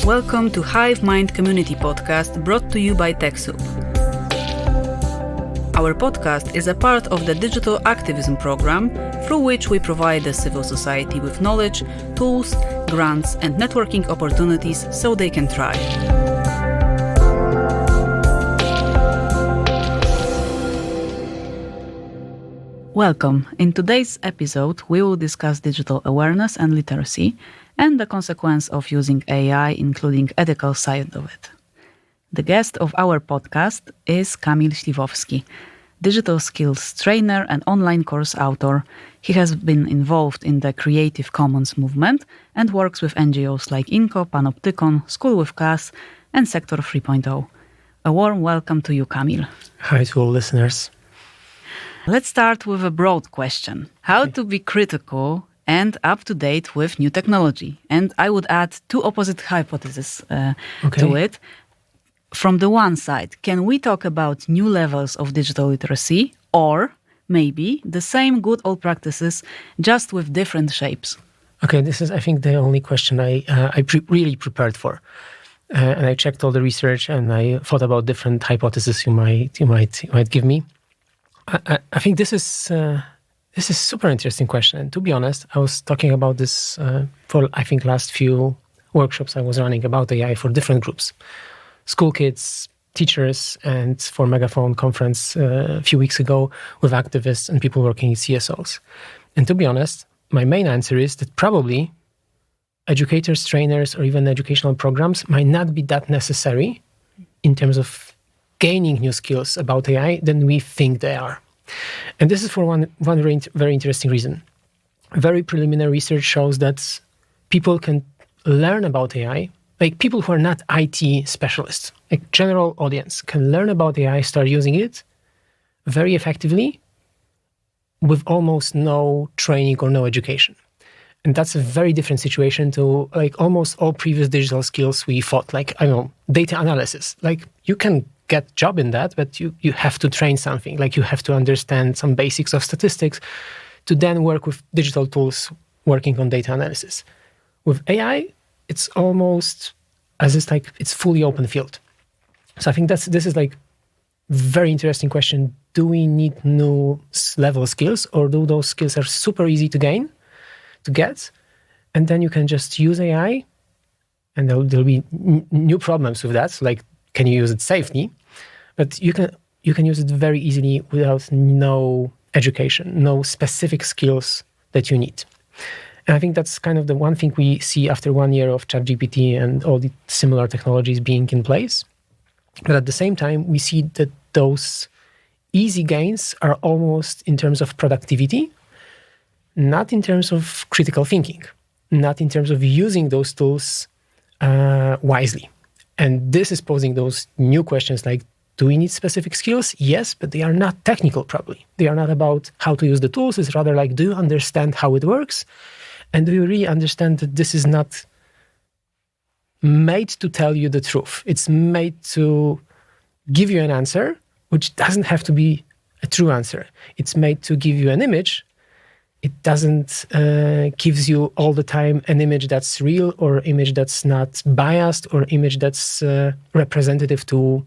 Welcome to Hive Mind Community Podcast, brought to you by TechSoup. Our podcast is a part of the digital activism program, through which we provide the civil society with knowledge, tools, grants, and networking opportunities so they can thrive. Welcome. In today's episode, we will discuss digital awareness and literacy and the consequence of using AI, including ethical side of it. The guest of our podcast is Kamil Śliwowski, digital skills trainer and online course author. He has been involved in the Creative Commons movement and works with NGOs like INCO, Panoptykon, School with Class, and Sector 3.0. A warm welcome to you, Kamil. Hi to all listeners. Let's start with a broad question. How to be critical and up to date with new technology? And I would add two opposite hypotheses to it. From the one side, can we talk about new levels of digital literacy, or maybe the same good old practices just with different shapes? Okay, this is, I think, the only question I really prepared for. And I checked all the research and I thought about different hypotheses you might give me. I think this is a super interesting question. And to be honest, I was talking about this for, I think, last few workshops I was running about AI for different groups. School kids, teachers, and for Megaphone conference a few weeks ago with activists and people working in CSOs. And to be honest, my main answer is that probably educators, trainers, or even educational programs might not be that necessary in terms of gaining new skills about AI than we think they are. And this is for one very interesting reason. Very preliminary research shows that people can learn about AI, like people who are not IT specialists, like general audience, can learn about AI, start using it very effectively with almost no training or no education. And that's a very different situation to like almost all previous digital skills we thought, like, I don't know, data analysis. Like you can get job in that, but you have to train something. Like you have to understand some basics of statistics to then work with digital tools working on data analysis. With AI, it's almost as it's like it's fully open field. So I think this is like very interesting question. Do we need new level skills, or do those skills are super easy to get, and then you can just use AI, and there'll be new problems with that. So like, can you use it safely? But you can use it very easily without no education, no specific skills that you need. And I think that's kind of the one thing we see after 1 year of ChatGPT and all the similar technologies being in place. But at the same time, we see that those easy gains are almost in terms of productivity, not in terms of critical thinking, not in terms of using those tools wisely. And this is posing those new questions like, do we need specific skills? Yes, but they are not technical probably. They are not about how to use the tools. It's rather like, do you understand how it works? And do you really understand that this is not made to tell you the truth? It's made to give you an answer, which doesn't have to be a true answer. It's made to give you an image. It doesn't gives you all the time an image that's real or image that's not biased or image that's representative to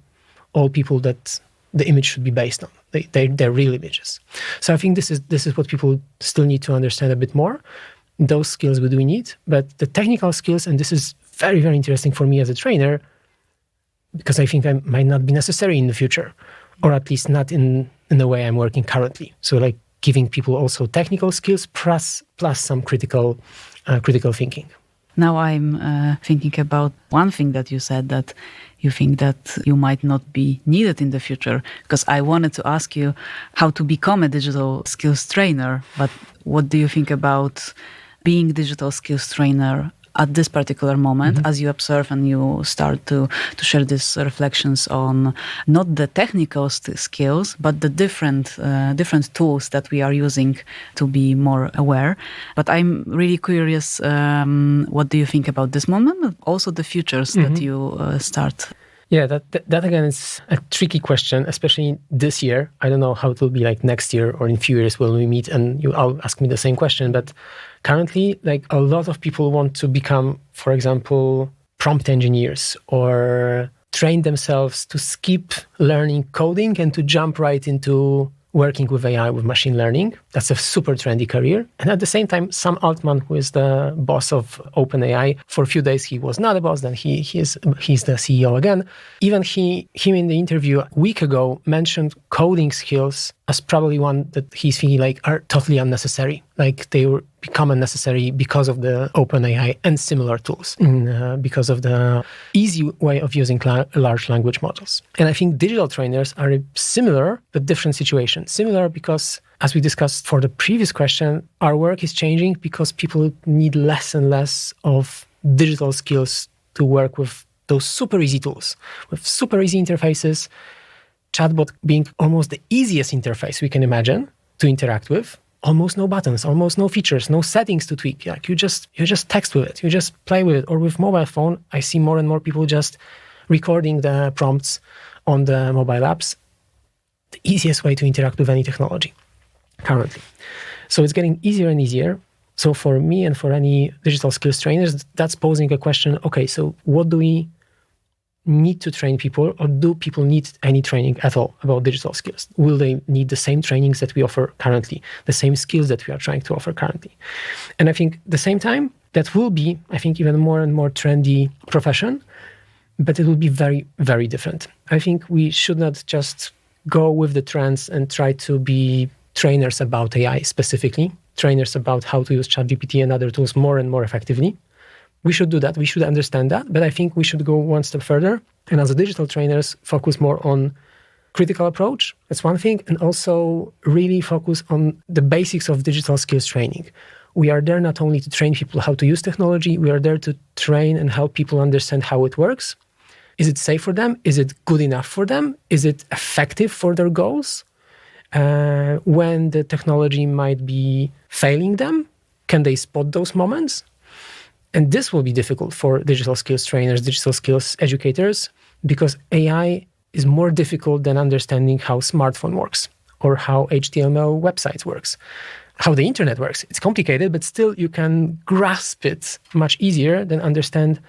all people that the image should be based on. They're real images. So I think this is what people still need to understand a bit more. Those skills we do need, but the technical skills, and this is very, very interesting for me as a trainer, because I think I might not be necessary in the future, or at least not in the way I'm working currently. So like giving people also technical skills plus some critical thinking. Now I'm thinking about one thing that you said, that you think that you might not be needed in the future, because I wanted to ask you how to become a digital skills trainer, but what do you think about being digital skills trainer at this particular moment, as you observe and you start to share these reflections on not the technical skills, but the different tools that we are using to be more aware. But I'm really curious, what do you think about this moment, but also the futures that you start? Yeah, that again is a tricky question, especially this year. I don't know how it will be like next year or in a few years when we meet and you all ask me the same question. But currently, like a lot of people want to become, for example, prompt engineers or train themselves to skip learning coding and to jump right into working with AI, with machine learning. That's a super trendy career. And at the same time, Sam Altman, who is the boss of OpenAI, for a few days he was not a boss, then he's the CEO again. Even him in the interview a week ago mentioned coding skills as probably one that he's feeling like are totally unnecessary. Like they will become unnecessary because of the OpenAI and similar tools, because of the easy way of using large language models. And I think digital trainers are a similar but different situation. Similar because, as we discussed for the previous question, our work is changing because people need less and less of digital skills to work with those super easy tools, with super easy interfaces, chatbot being almost the easiest interface we can imagine to interact with. Almost no buttons, almost no features, no settings to tweak. Like you just text with it, you just play with it. Or with mobile phone, I see more and more people just recording the prompts on the mobile apps. The easiest way to interact with any technology currently. So it's getting easier and easier. So for me and for any digital skills trainers, that's posing a question. Okay, so what do we need to train people, or do people need any training at all about digital skills? Will they need the same trainings that we offer currently, the same skills that we are trying to offer currently? And I think at the same time, that will be, I think, even more and more trendy profession, but it will be very, very different. I think we should not just go with the trends and try to be trainers about AI specifically, trainers about how to use ChatGPT and other tools more and more effectively. We should do that. We should understand that. But I think we should go one step further. And as a digital trainers, focus more on critical approach. That's one thing. And also really focus on the basics of digital skills training. We are there not only to train people how to use technology, we are there to train and help people understand how it works. Is it safe for them? Is it good enough for them? Is it effective for their goals? When the technology might be failing them, can they spot those moments? And this will be difficult for digital skills trainers, digital skills educators, because AI is more difficult than understanding how smartphone works or how HTML websites works, how the internet works. It's complicated, but still you can grasp it much easier than understand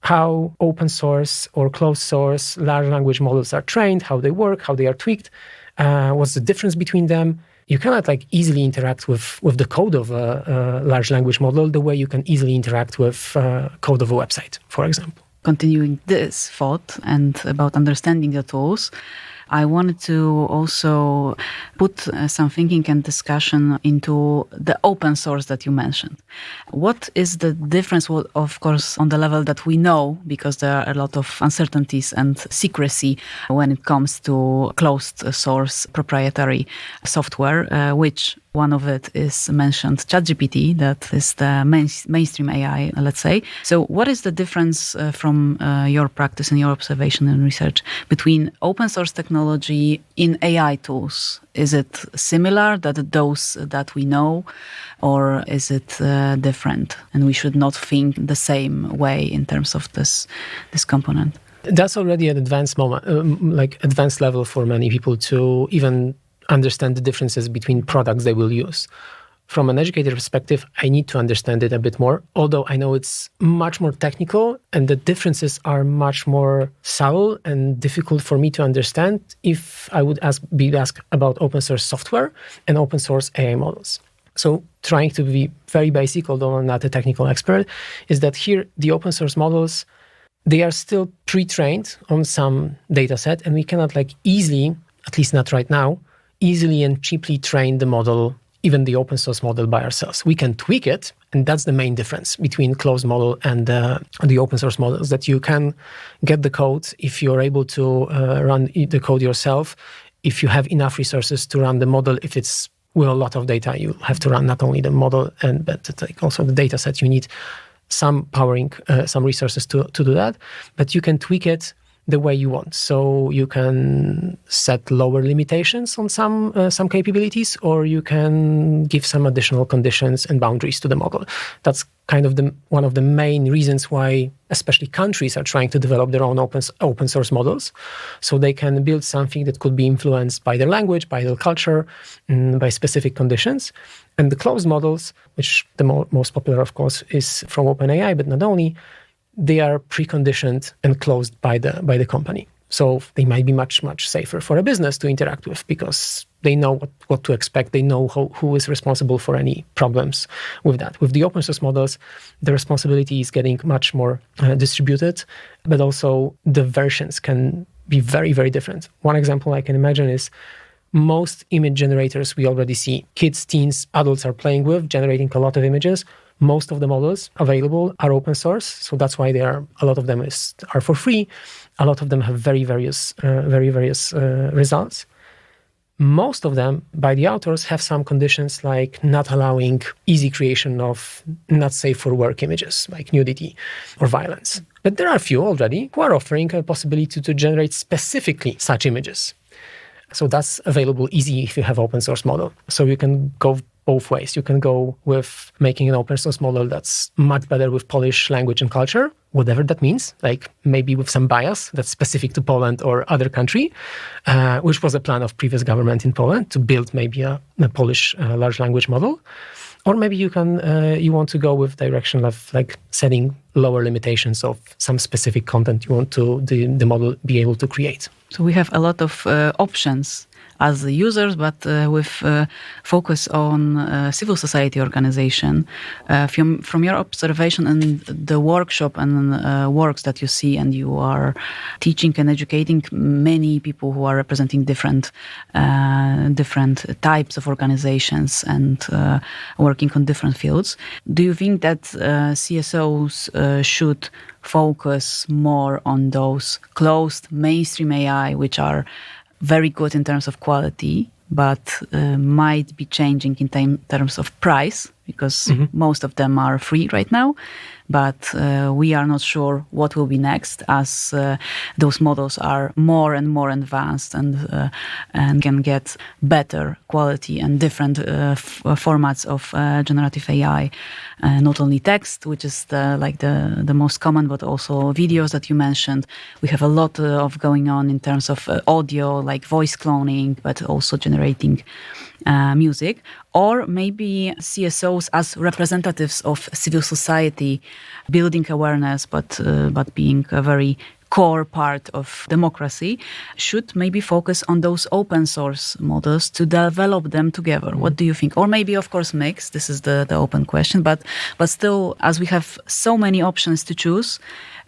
how open source or closed source large language models are trained, how they work, how they are tweaked, what's the difference between them. You cannot easily interact with the code of a large language model the way you can easily interact with code of a website, for example. Continuing this thought and about understanding the tools, I wanted to also put some thinking and discussion into the open source that you mentioned. What is the difference, well, of course, on the level that we know, because there are a lot of uncertainties and secrecy when it comes to closed source proprietary software, which one of it is mentioned, ChatGPT, that is the mainstream AI, let's say. So what is the difference from your practice and your observation and research between open source technology in AI tools? Is it similar, that those that we know, or is it different? And we should not think the same way in terms of this component. That's already an advanced moment, advanced level for many people to even understand the differences between products they will use. From an educator perspective, I need to understand it a bit more, although I know it's much more technical and the differences are much more subtle and difficult for me to understand if I would be asked about open source software and open source AI models. So trying to be very basic, although I'm not a technical expert, is that here the open source models, they are still pre-trained on some data set and we cannot easily, at least not right now, easily and cheaply train the model, even the open source model by ourselves. We can tweak it, and that's the main difference between closed model and the open source models, that you can get the code if you're able to run the code yourself, if you have enough resources to run the model. If it's with a lot of data, you have to run not only the model, but also the data set. You need some powering, some resources to do that, but you can tweak it the way you want. So you can set lower limitations on some capabilities, or you can give some additional conditions and boundaries to the model. That's kind of one of the main reasons why especially countries are trying to develop their own open source models, so they can build something that could be influenced by their language, by their culture, by specific conditions. And the closed models, which the most popular, of course, is from OpenAI, but not only, they are preconditioned and closed by the company. So they might be much, much safer for a business to interact with because they know what to expect. They know who is responsible for any problems with that. With the open source models, the responsibility is getting much more distributed, but also the versions can be very, very different. One example I can imagine is most image generators we already see. Kids, teens, adults are playing with, generating a lot of images. Most of the models available are open source, so that's why a lot of them are for free. A lot of them have very various results. Most of them, by the authors, have some conditions like not allowing easy creation of not safe for work images, like nudity or violence. But there are a few already who are offering a possibility to generate specifically such images. So that's available easy if you have open source model. So you can go both ways. You can go with making an open source model that's much better with Polish language and culture, whatever that means, like maybe with some bias that's specific to Poland or other country, which was a plan of previous government in Poland to build maybe a Polish large language model. Or maybe you want to go with direction of like setting lower limitations of some specific content you want to the model be able to create. So we have a lot of options as the users, but with focus on civil society organization. From your observation and the workshop and works that you see, and you are teaching and educating many people who are representing different types of organizations and working on different fields. Do you think that CSOs should focus more on those closed mainstream AI, which are very good in terms of quality, but might be changing in terms of price, because most of them are free right now, but we are not sure what will be next as those models are more and more advanced and can get better quality and different formats of generative AI. Not only text, which is the most common, but also videos that you mentioned. We have a lot of going on in terms of audio, like voice cloning, but also generating music. Or maybe CSOs as representatives of civil society, building awareness, but being a very core part of democracy, should maybe focus on those open source models to develop them together. What do you think? Or maybe, of course, mix. This is the open question. But still, as we have so many options to choose,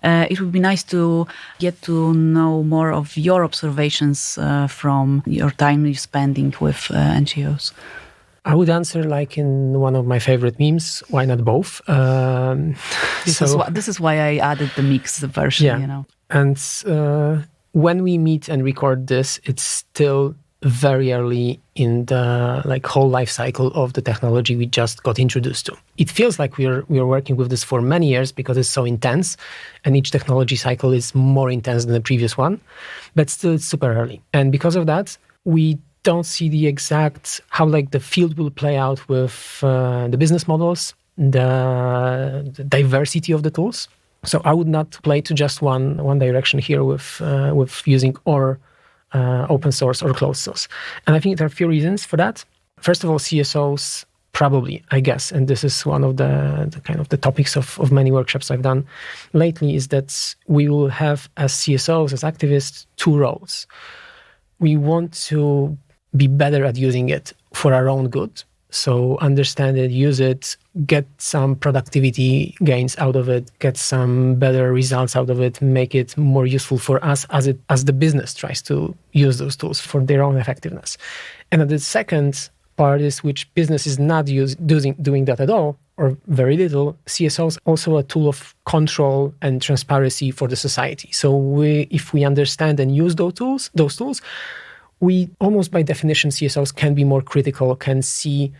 it would be nice to get to know more of your observations from your time you're spending with NGOs. I would answer like in one of my favorite memes, why not both? This is why I added the mixed version, yeah. And when we meet and record this, it's still very early in the whole life cycle of the technology we just got introduced to. It feels like we're working with this for many years because it's so intense, and each technology cycle is more intense than the previous one, but still it's super early. And because of that, we don't see the exact how the field will play out with the business models, the diversity of the tools. So I would not play to just one direction here with using or open source or closed source. And I think there are a few reasons for that. First of all, CSOs probably, I guess, and this is one of the kind of the topics of many workshops I've done lately, is that we will have as CSOs, as activists, two roles. We want to be better at using it for our own good. So understand it, use it, get some productivity gains out of it, get some better results out of it, make it more useful for us as the business tries to use those tools for their own effectiveness. And the second part is which business is not doing that at all or very little. CSOs also a tool of control and transparency for the society. So if we understand and use those tools, we almost by definition, CSOs can be more critical, can see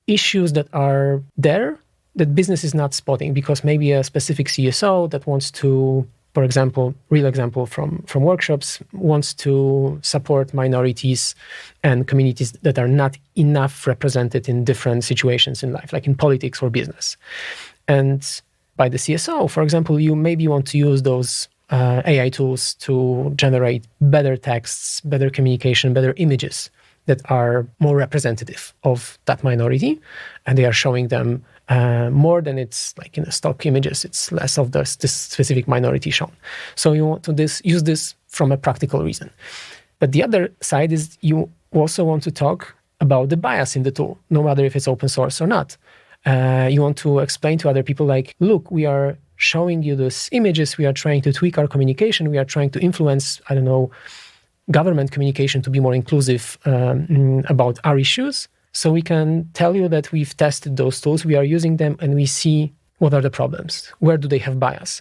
issues that are there that business is not spotting, because maybe a specific CSO that wants to, for example, real example from workshops, wants to support minorities and communities that are not enough represented in different situations in life, like in politics or business. And by the CSO, for example, you maybe want to use those AI tools to generate better texts, better communication, better images that are more representative of that minority, and they are showing them more than it's like in the stock images. It's less of this specific minority shown. So you want to use this from a practical reason. But the other side is you also want to talk about the bias in the tool, no matter if it's open source or not. You want to explain to other people like, look, we are showing you these images. We are trying to tweak our communication. We are trying to influence, government communication to be more inclusive about our issues. So we can tell you that we've tested those tools, we are using them, and we see what are the problems, where do they have bias.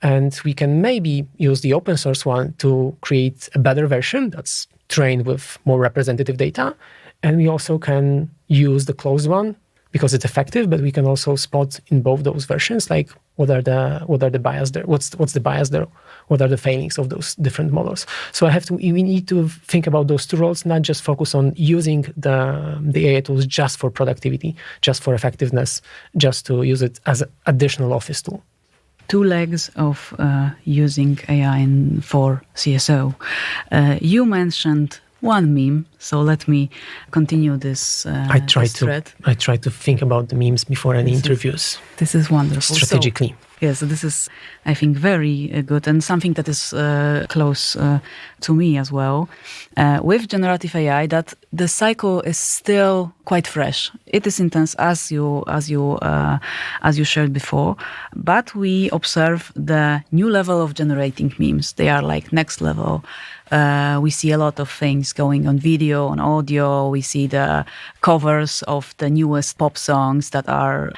And we can maybe use the open source one to create a better version that's trained with more representative data. And we also can use the closed one because it's effective, but we can also spot in both those versions, like what are the bias there? What's the bias there? What are the failings of those different models? So we need to think about those two roles, not just focus on using the AI tools just for productivity, just for effectiveness, just to use it as an additional office tool. Two legs of using AI for CSO. You mentioned one meme, so let me continue this thread. I try to think about the memes before any interviews. This is wonderful. Strategically. So this is, I think, very good and something that is close to me as well. With generative AI, that the cycle is still quite fresh. It is intense, as you shared before, but we observe the new level of generating memes. They are like next level. We see a lot of things going on video, on audio. We see the covers of the newest pop songs that are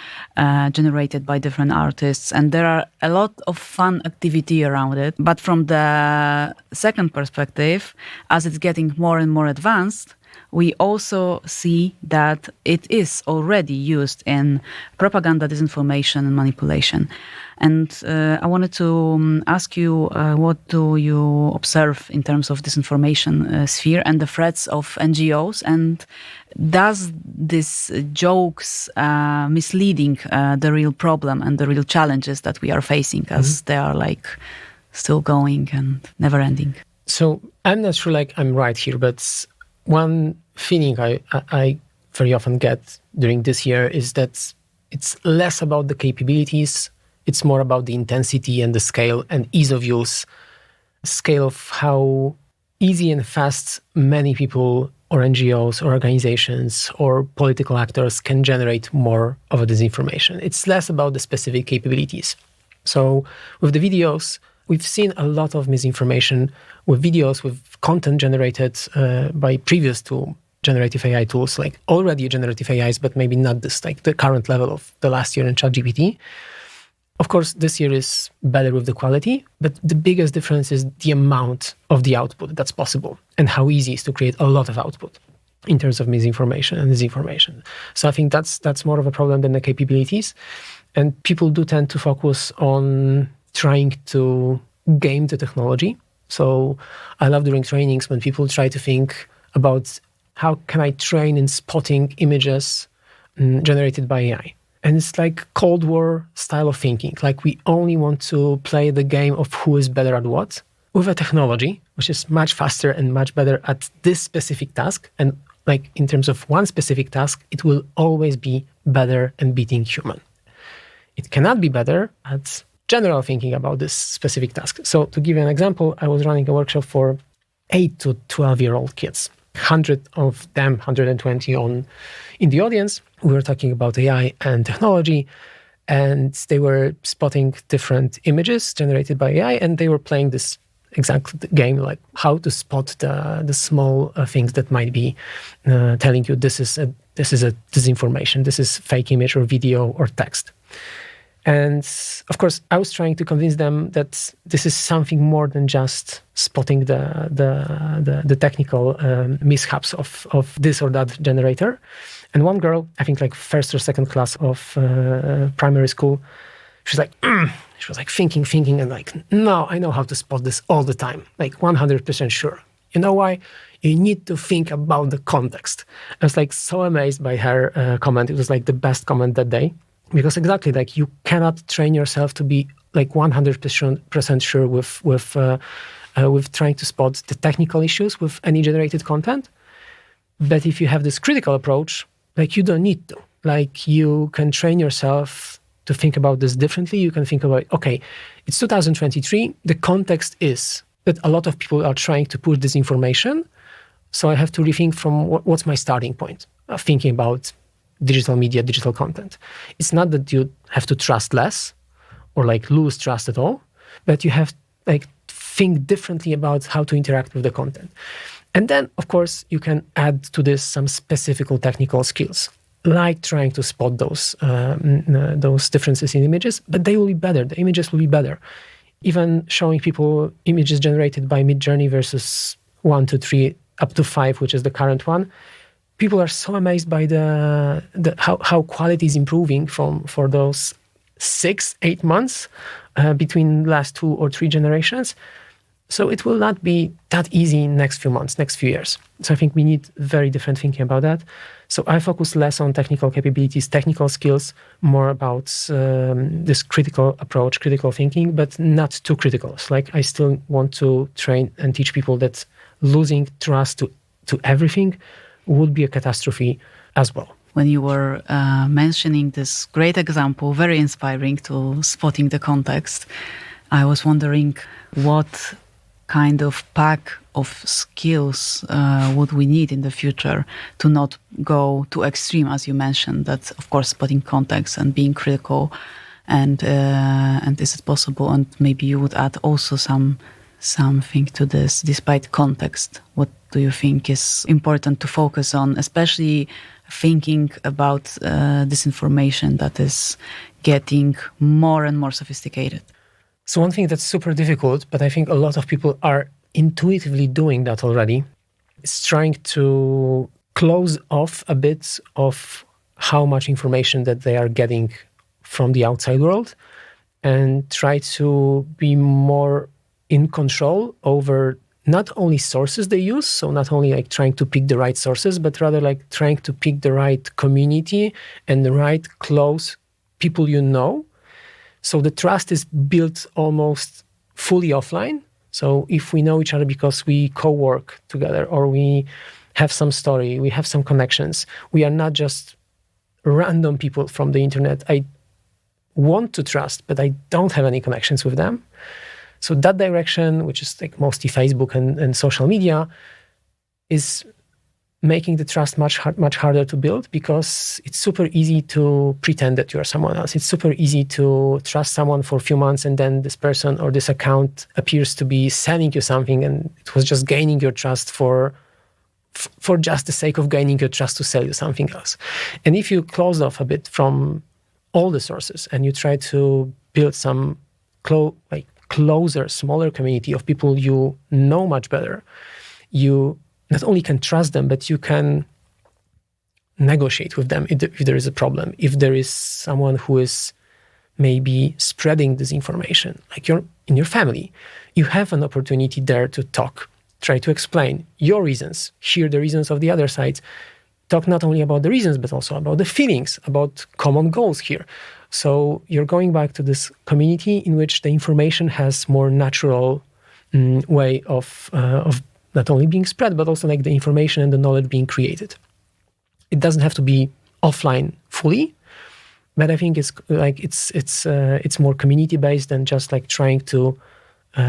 generated by different artists. And there are a lot of fun activity around it. But from the second perspective, as it's getting more and more advanced, we also see that it is already used in propaganda, disinformation, and manipulation. And I wanted to ask you, what do you observe in terms of disinformation sphere and the threats of NGOs? And does this jokes misleading the real problem and the real challenges that we are facing as they are like still going and never ending? So I'm not sure like I'm right here, but one feeling I very often get during this year is that it's less about the capabilities. It's more about the intensity and the scale and ease of use, scale of how easy and fast many people or NGOs or organizations or political actors can generate more of a disinformation. It's less about the specific capabilities. So with the videos, we've seen a lot of misinformation with videos, with content generated by previous to generative AI tools, like already generative AIs, but maybe not this, like the current level of the last year in ChatGPT. Of course, this year is better with the quality, but the biggest difference is the amount of the output that's possible and how easy it is to create a lot of output in terms of misinformation and disinformation. So I think that's more of a problem than the capabilities. And people do tend to focus on trying to game the technology. So I love during trainings when people try to think about how can I train in spotting images generated by AI. And it's like Cold War style of thinking. Like we only want to play the game of who is better at what with a technology, which is much faster and much better at this specific task. And like in terms of one specific task, it will always be better and beating human. It cannot be better at general thinking about this specific task. So to give you an example, I was running a workshop for 8 to 12-year-old kids. 100 of them, 120 in the audience. We were talking about AI and technology, and they were spotting different images generated by AI, and they were playing this exact game, like how to spot the small things that might be telling you this is a disinformation, this is fake image or video or text. And of course, I was trying to convince them that this is something more than just spotting the technical mishaps of this or that generator. And one girl, I think like first or second class of primary school, she was like thinking and like, no, I know how to spot this all the time, like 100% sure. You know why? You need to think about the context. I was like so amazed by her comment. It was like the best comment that day. Because exactly, like you cannot train yourself to be like 100% sure with trying to spot the technical issues with any generated content. But if you have this critical approach, like you don't need to. like you can train yourself to think about this differently. You can think about, okay, it's 2023. The context is that a lot of people are trying to push this information. So I have to rethink from what's my starting point of thinking about digital media, digital content. It's not that you have to trust less or like lose trust at all, but you have like think differently about how to interact with the content. And then, of course, you can add to this some specific technical skills, like trying to spot those differences in images, but they will be better. The images will be better. Even showing people images generated by Midjourney versus 1 to 3 up to 5, which is the current one. People are so amazed by how quality is improving for those 6-8 months between last 2 or 3 generations. So it will not be that easy in next few months, next few years. So I think we need very different thinking about that. So I focus less on technical capabilities, technical skills, more about this critical approach, critical thinking, but not too critical. It's like I still want to train and teach people that losing trust to everything would be a catastrophe as well. When you were mentioning this great example, very inspiring to spotting the context, I was wondering what kind of pack of skills would we need in the future to not go too extreme, as you mentioned, that of course spotting context and being critical and is it possible? And maybe you would add also something to this, despite context. What do you think is important to focus on, especially thinking about this information that is getting more and more sophisticated? So one thing that's super difficult, but I think a lot of people are intuitively doing that already, is trying to close off a bit of how much information that they are getting from the outside world and try to be more in control over not only sources they use, so not only like trying to pick the right sources, but rather like trying to pick the right community and the right close people you know. So the trust is built almost fully offline. So if we know each other because we co-work together or we have some story, we have some connections, we are not just random people from the internet I want to trust, but I don't have any connections with them. So that direction, which is like mostly Facebook and social media, is making the trust much harder to build because it's super easy to pretend that you are someone else. It's super easy to trust someone for a few months and then this person or this account appears to be selling you something and it was just gaining your trust for just the sake of gaining your trust to sell you something else. And if you close off a bit from all the sources and you try to build some closer, smaller community of people you know much better, you not only can trust them, but you can negotiate with them if there is a problem. If there is someone who is maybe spreading this information, like in your family, you have an opportunity there to talk, try to explain your reasons, hear the reasons of the other side, talk not only about the reasons, but also about the feelings, about common goals here. So you're going back to this community in which the information has more natural way of not only being spread, but also like the information and the knowledge being created. It doesn't have to be offline fully, but I think it's more community based than just like trying to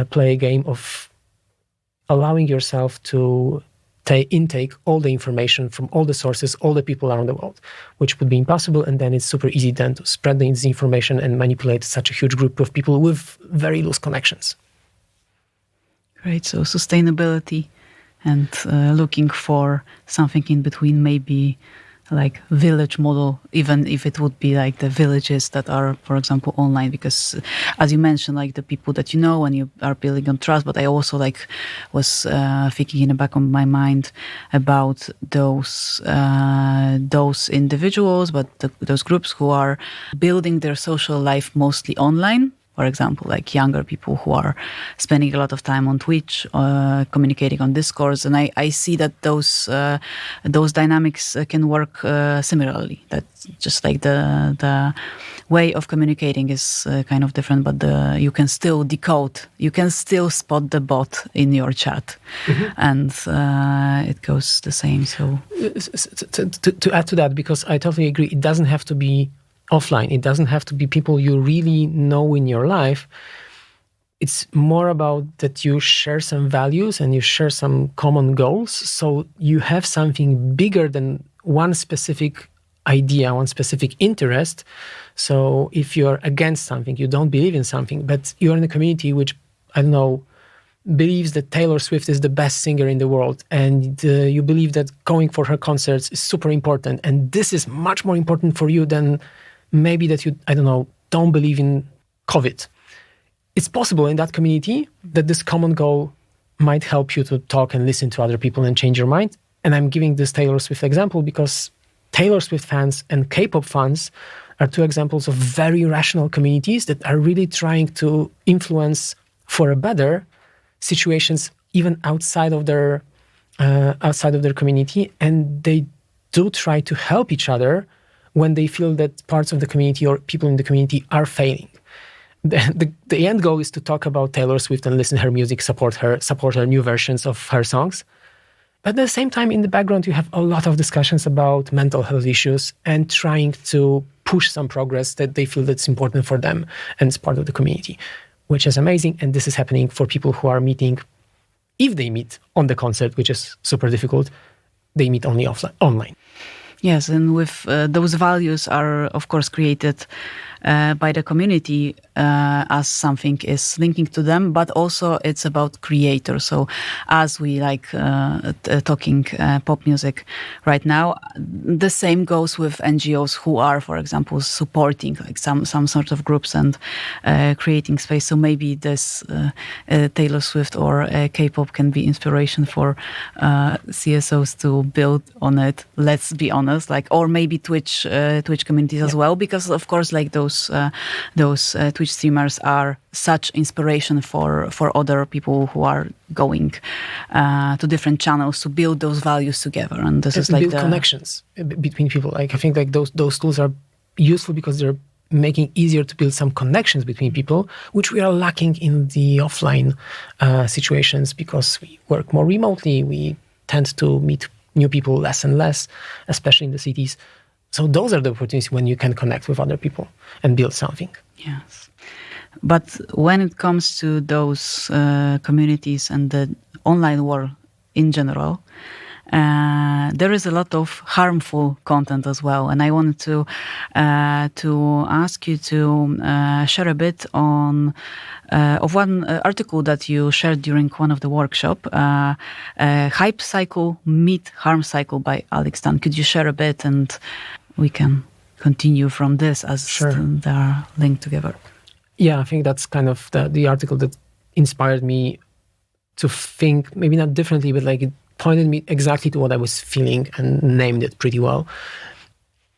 play a game of allowing yourself to intake all the information from all the sources, all the people around the world, which would be impossible. And then it's super easy then to spread this information and manipulate such a huge group of people with very loose connections. Great. So sustainability and looking for something in between, maybe like village model, even if it would be like the villages that are, for example, online, because as you mentioned, like the people that you know and you are building on trust, but I also like was thinking in the back of my mind about those individuals, but those groups who are building their social life mostly online. For example, like younger people who are spending a lot of time on Twitch, communicating on discourse, and I see that those dynamics can work similarly. That's just like the way of communicating is kind of different, but you can still decode, you can still spot the bot in your chat, and it goes the same. So to add to that, because I totally agree, it doesn't have to be offline. It doesn't have to be people you really know in your life. It's more about that you share some values and you share some common goals. So you have something bigger than one specific idea, one specific interest. So if you're against something, you don't believe in something, but you're in a community which, I don't know, believes that Taylor Swift is the best singer in the world, and you believe that going for her concerts is super important, and this is much more important for you than maybe that you, I don't know, don't believe in COVID. It's possible in that community that this common goal might help you to talk and listen to other people and change your mind. And I'm giving this Taylor Swift example because Taylor Swift fans and K-pop fans are two examples of very rational communities that are really trying to influence for a better situations even outside of their community, and they do try to help each other when they feel that parts of the community or people in the community are failing. The end goal is to talk about Taylor Swift and listen to her music, support her new versions of her songs. But at the same time, in the background, you have a lot of discussions about mental health issues and trying to push some progress that they feel that's important for them and it's part of the community, which is amazing. And this is happening for people who are meeting, if they meet on the concert, which is super difficult, they meet only online. Yes, and with those values are, of course, created by the community as something is linking to them, but also it's about creators. So as we like talking pop music right now, the same goes with NGOs who are, for example, supporting like some sort of groups and creating space. So maybe this Taylor Swift or K-pop can be inspiration for CSOs to build on it. Let's be honest, like, or maybe Twitch communities as well, because of course, like those Twitch streamers are such inspiration for other people who are going to different channels to build those values together. And this is like build connections between people. Like I think like those tools are useful because they're making easier to build some connections between people, which we are lacking in the offline situations because we work more remotely. We tend to meet new people less and less, especially in the cities. So those are the opportunities when you can connect with other people and build something. Yes. But when it comes to those communities and the online world in general, there is a lot of harmful content as well. And I wanted to ask you to share a bit on of one article that you shared during one of the workshop, Hype Cycle Meet Harm Cycle by Alex Dunn. Could you share a bit and we can continue from this as they are linked together? Yeah, I think that's kind of the article that inspired me to think, maybe not differently, but like it pointed me exactly to what I was feeling and named it pretty well.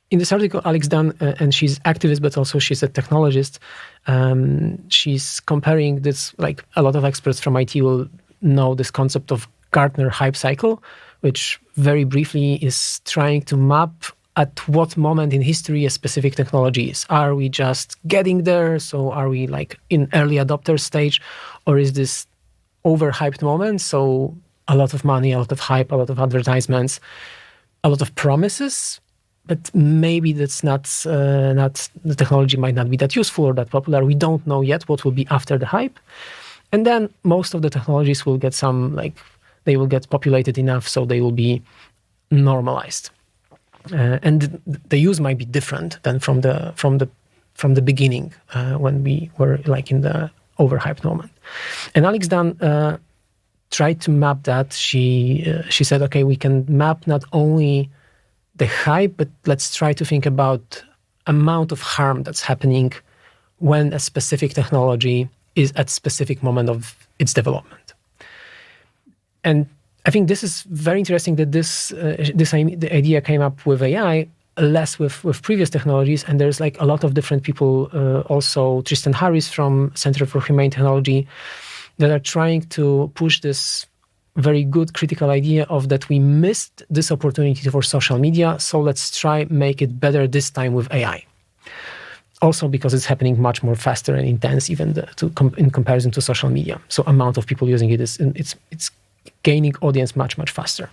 In this article, Alex Dunn, and she's activist, but also she's a technologist, she's comparing this, like a lot of experts from IT will know this concept of Gartner hype cycle, which very briefly is trying to map at what moment in history a specific technology is. Are we just getting there? So are we like in early adopter stage? Or is this overhyped moment? So a lot of money, a lot of hype, a lot of advertisements, a lot of promises, but maybe that's not the technology might not be that useful or that popular. We don't know yet what will be after the hype. And then most of the technologies will get they will get populated enough so they will be normalized. And the use might be different than from the beginning when we were like in the overhyped moment. And Alex Dunn tried to map that. She said, okay, we can map not only the hype, but let's try to think about amount of harm that's happening when a specific technology is at specific moment of its development. And I think this is very interesting that the idea came up with AI, less with previous technologies. And there's like a lot of different people, also Tristan Harris from Center for Humane Technology, that are trying to push this very good critical idea of that we missed this opportunity for social media. So let's try make it better this time with AI. Also because it's happening much more faster and intense, even in comparison to social media. So amount of people using it it's gaining audience much faster.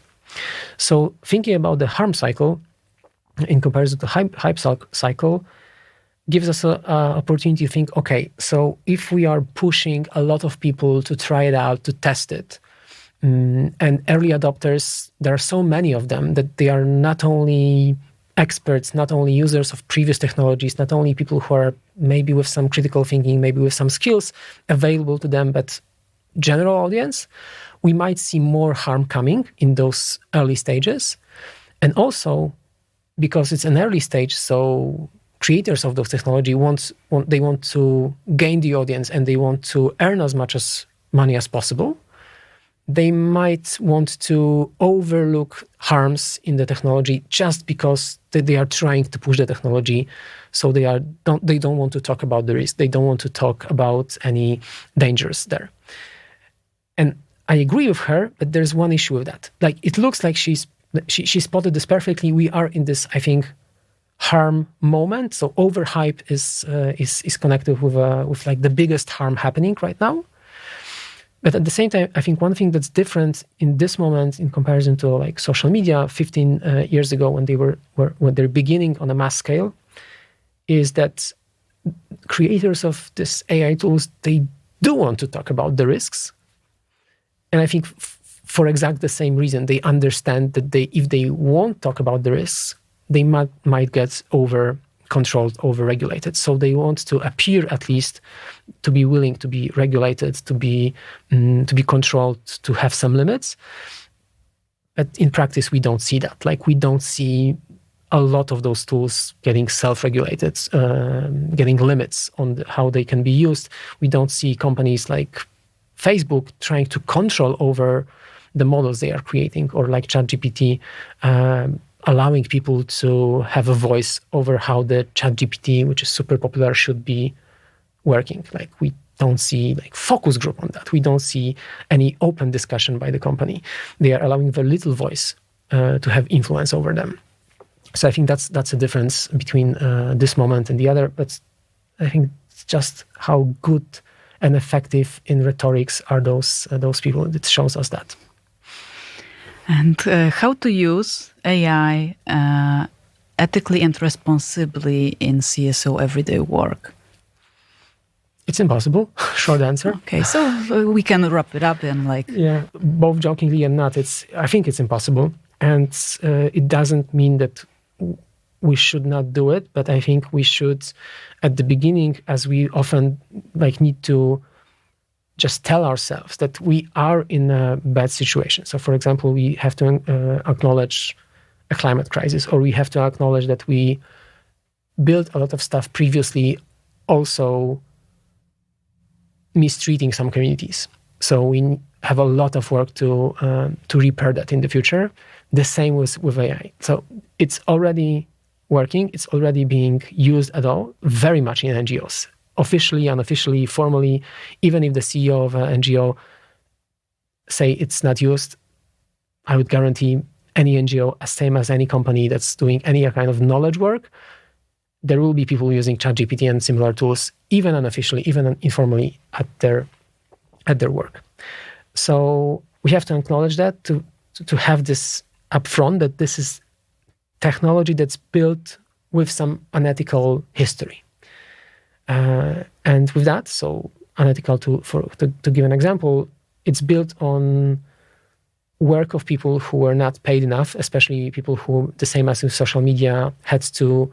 So thinking about the harm cycle in comparison to hype cycle gives us an opportunity to think, okay, so if we are pushing a lot of people to try it out, to test it, and early adopters, there are so many of them that they are not only experts, not only users of previous technologies, not only people who are maybe with some critical thinking, maybe with some skills available to them, but general audience, we might see more harm coming in those early stages. And also, because it's an early stage, so creators of those technology want to gain the audience and they want to earn as much money as possible. They might want to overlook harms in the technology just because they are trying to push the technology. So they don't want to talk about the risk. They don't want to talk about any dangers there. And I agree with her, but there's one issue with that. Like, it looks like she spotted this perfectly. We are in this, I think, harm moment. So overhype is connected with like the biggest harm happening right now. But at the same time, I think one thing that's different in this moment in comparison to like social media 15 years ago when they're beginning on a mass scale, is that creators of this AI tools, they do want to talk about the risks. And I think for exactly the same reason, they understand that if they won't talk about the risks, they might get over-controlled, over-regulated. So they want to appear at least to be willing to be regulated, to be controlled, to have some limits. But in practice, we don't see that. Like, we don't see a lot of those tools getting self-regulated, getting limits on how they can be used. We don't see companies like Facebook trying to control over the models they are creating, or like ChatGPT, allowing people to have a voice over how the ChatGPT, which is super popular, should be working. Like, we don't see like focus group on that. We don't see any open discussion by the company. They are allowing very little voice to have influence over them. So I think that's a difference between this moment and the other. But I think it's just how good and effective in rhetorics are those people. It shows us that. And how to use AI ethically and responsibly in CSO everyday work? It's impossible. Short answer. Okay, so we can wrap it up and like... Yeah, both jokingly and not. I think it's impossible. And it doesn't mean that we should not do it, but I think we should, at the beginning, as we often like need to just tell ourselves that we are in a bad situation. So, for example, we have to acknowledge a climate crisis, or we have to acknowledge that we built a lot of stuff previously, also mistreating some communities. So we have a lot of work to repair that in the future. The same with AI. So it's already working. It's already being used at all, very much in NGOs. Officially, unofficially, formally, even if the CEO of an NGO say it's not used, I would guarantee any NGO, same as any company that's doing any kind of knowledge work, there will be people using ChatGPT and similar tools, even unofficially, even informally at their work. So we have to acknowledge that, to have this upfront, that this is technology that's built with some unethical history. And with that, so unethical, to give an example, it's built on work of people who were not paid enough, especially people who, the same as with social media, had to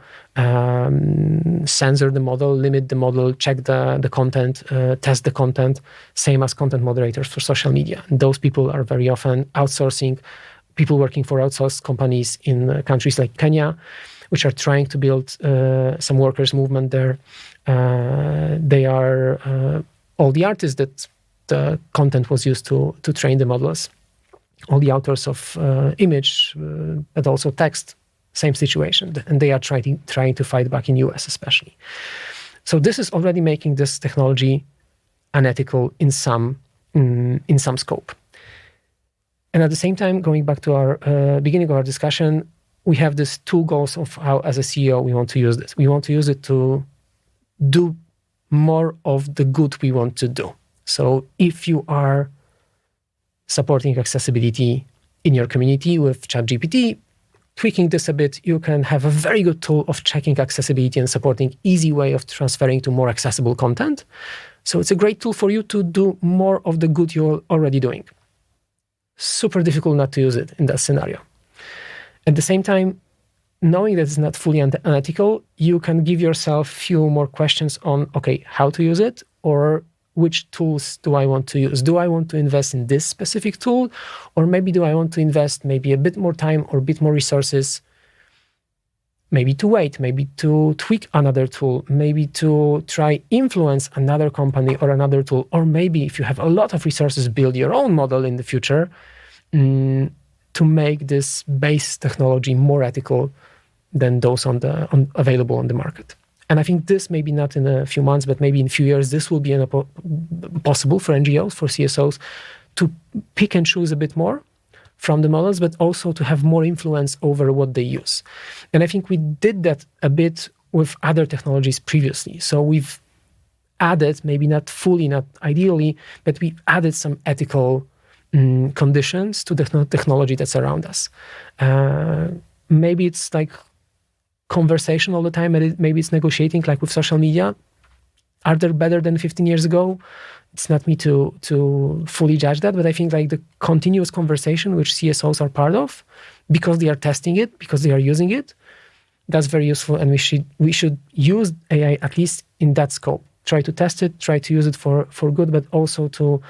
censor the model, limit the model, check the content, test the content, same as content moderators for social media. And those people are very often outsourcing, people working for outsourced companies in countries like Kenya, which are trying to build some workers' movement there. They are all the artists that the content was used to train the models, all the authors of image, but also text, same situation. And they are trying to fight back in US especially. So this is already making this technology unethical in some scope. And at the same time, going back to our beginning of our discussion, we have these two goals of how, as a CEO, we want to use this. We want to use it to do more of the good we want to do. So if you are supporting accessibility in your community with ChatGPT, tweaking this a bit, you can have a very good tool of checking accessibility and supporting easy way of transferring to more accessible content. So it's a great tool for you to do more of the good you're already doing. Super difficult not to use it in that scenario. At the same time, knowing that it's not fully unethical, you can give yourself few more questions on, okay, how to use it, or which tools do I want to use? Do I want to invest in this specific tool? Or maybe do I want to invest maybe a bit more time or a bit more resources, maybe to wait, maybe to tweak another tool, maybe to try influence another company or another tool, or maybe if you have a lot of resources, build your own model in the future to make this base technology more ethical than those available on the market. And I think this maybe not in a few months, but maybe in a few years, this will be possible for NGOs, for CSOs, to pick and choose a bit more from the models, but also to have more influence over what they use. And I think we did that a bit with other technologies previously. So we've added, maybe not fully, not ideally, but we added some ethical conditions to the technology that's around us. Maybe it's like conversation all the time, and maybe it's negotiating like with social media. Are they better than 15 years ago? It's not me to fully judge that, but I think like the continuous conversation which CSOs are part of, because they are testing it, because they are using it, that's very useful, and we should use AI at least in that scope. Try to test it, try to use it for good, but also to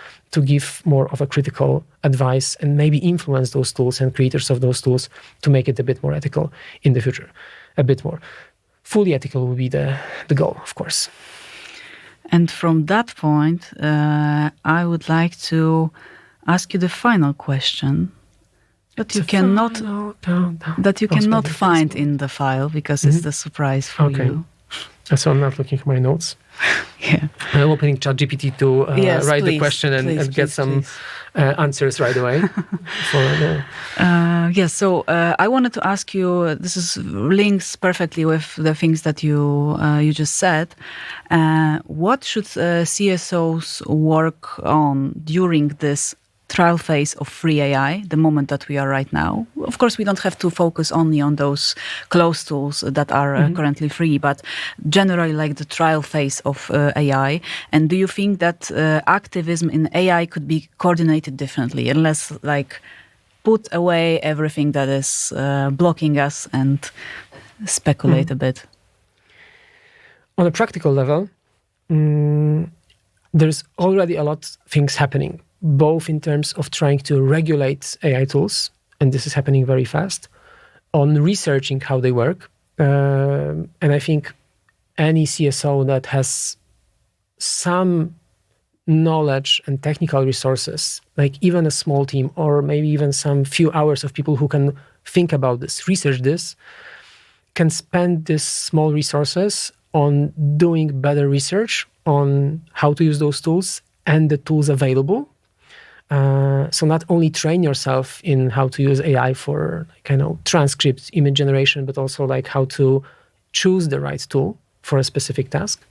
give more of a critical advice and maybe influence those tools and creators of those tools to make it a bit more ethical in the future. A bit more. Fully ethical will be the goal, of course. And from that point, I would like to ask you the final question that you cannot find in the file because it's the surprise for you. So I'm not looking at my notes. Yeah, I'm opening ChatGPT to write the question and get some answers right away. So I wanted to ask you, this links perfectly with the things that you just said. What should CSOs work on during this trial phase of free AI, the moment that we are right now? Of course, we don't have to focus only on those closed tools that are currently free, but generally like the trial phase of AI. And do you think that activism in AI could be coordinated differently, and less like put away everything that is blocking us and speculate a bit? On a practical level, there's already a lot of things happening, both in terms of trying to regulate AI tools, and this is happening very fast, on researching how they work. And I think any CSO that has some knowledge and technical resources, like even a small team, or maybe even some few hours of people who can think about this, research this, can spend these small resources on doing better research on how to use those tools and the tools available. So not only train yourself in how to use AI for transcripts, image generation, but also like how to choose the right tool for a specific task.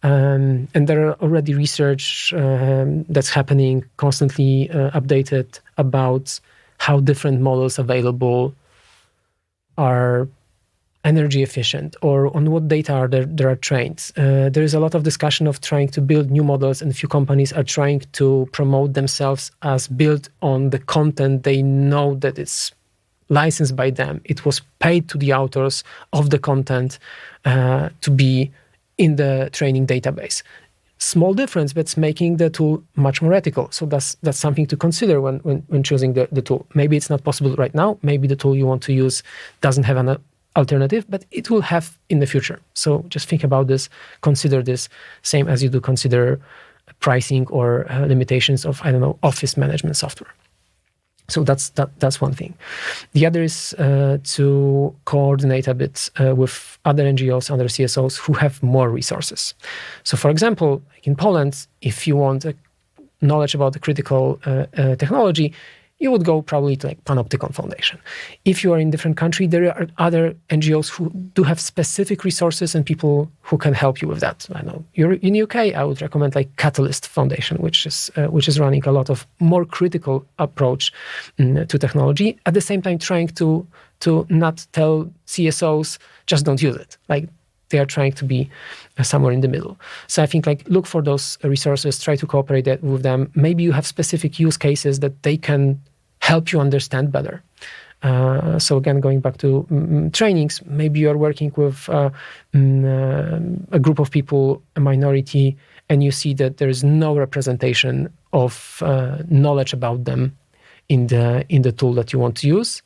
And there are already research that's happening, constantly updated about how different models available are energy efficient, or on what data there are trained. There is a lot of discussion of trying to build new models, and a few companies are trying to promote themselves as built on the content they know that it's licensed by them. It was paid to the authors of the content to be in the training database. Small difference, but it's making the tool much more ethical. So that's something to consider when choosing the tool. Maybe it's not possible right now. Maybe the tool you want to use doesn't have an alternative, but it will have in the future. So just think about this, consider this, same as you do consider pricing or limitations of, office management software. So that's one thing. The other is to coordinate a bit with other NGOs, other CSOs who have more resources. So for example, like in Poland, if you want knowledge about the critical technology, you would go probably to like Panopticon Foundation. If you are in different country, there are other NGOs who do have specific resources and people who can help you with that. I know you're in UK, I would recommend like Catalyst Foundation, which is running a lot of more critical approach to technology. At the same time, trying to not tell CSOs just don't use it. Like they are trying to be somewhere in the middle. So I think like look for those resources, try to cooperate with them. Maybe you have specific use cases that they can help you understand better. So again, going back to trainings, maybe you're working with a group of people, a minority, and you see that there is no representation of knowledge about them in the tool that you want to use.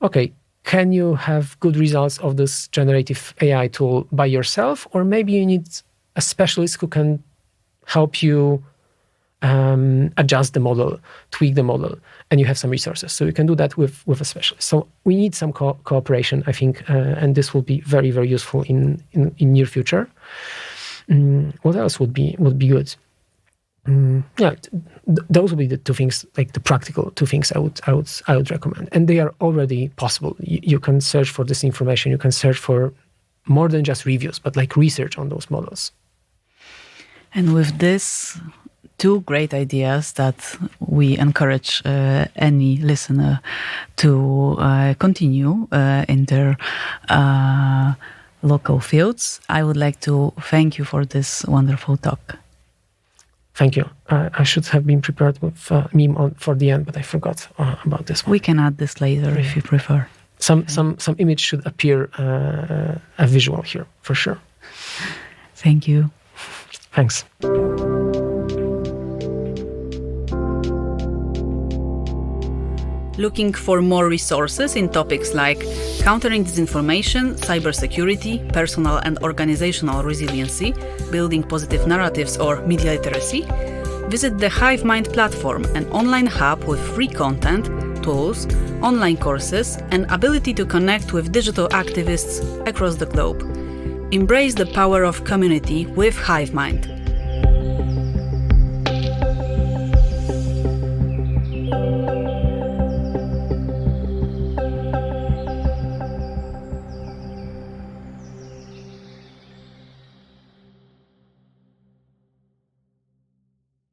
Okay, can you have good results of this generative AI tool by yourself? Or maybe you need a specialist who can help you adjust the model, tweak the model, and you have some resources. So you can do that with a specialist. So we need some cooperation, I think, and this will be very, very useful in near future. What else would be good? Those would be the two things, like the practical two things I would recommend, and they are already possible. You can search for this information. You can search for more than just reviews, but like research on those models. And with this, two great ideas that we encourage any listener to continue in their local fields. I would like to thank you for this wonderful talk. Thank you. I should have been prepared with meme for the end, but I forgot about this one. We can add this later if you prefer. Some image should appear a visual here for sure. Thank you. Thanks. Looking for more resources in topics like countering disinformation, cybersecurity, personal and organizational resiliency, building positive narratives, or media literacy? Visit the Hive Mind platform, an online hub with free content, tools, online courses, and ability to connect with digital activists across the globe. Embrace the power of community with Hive Mind.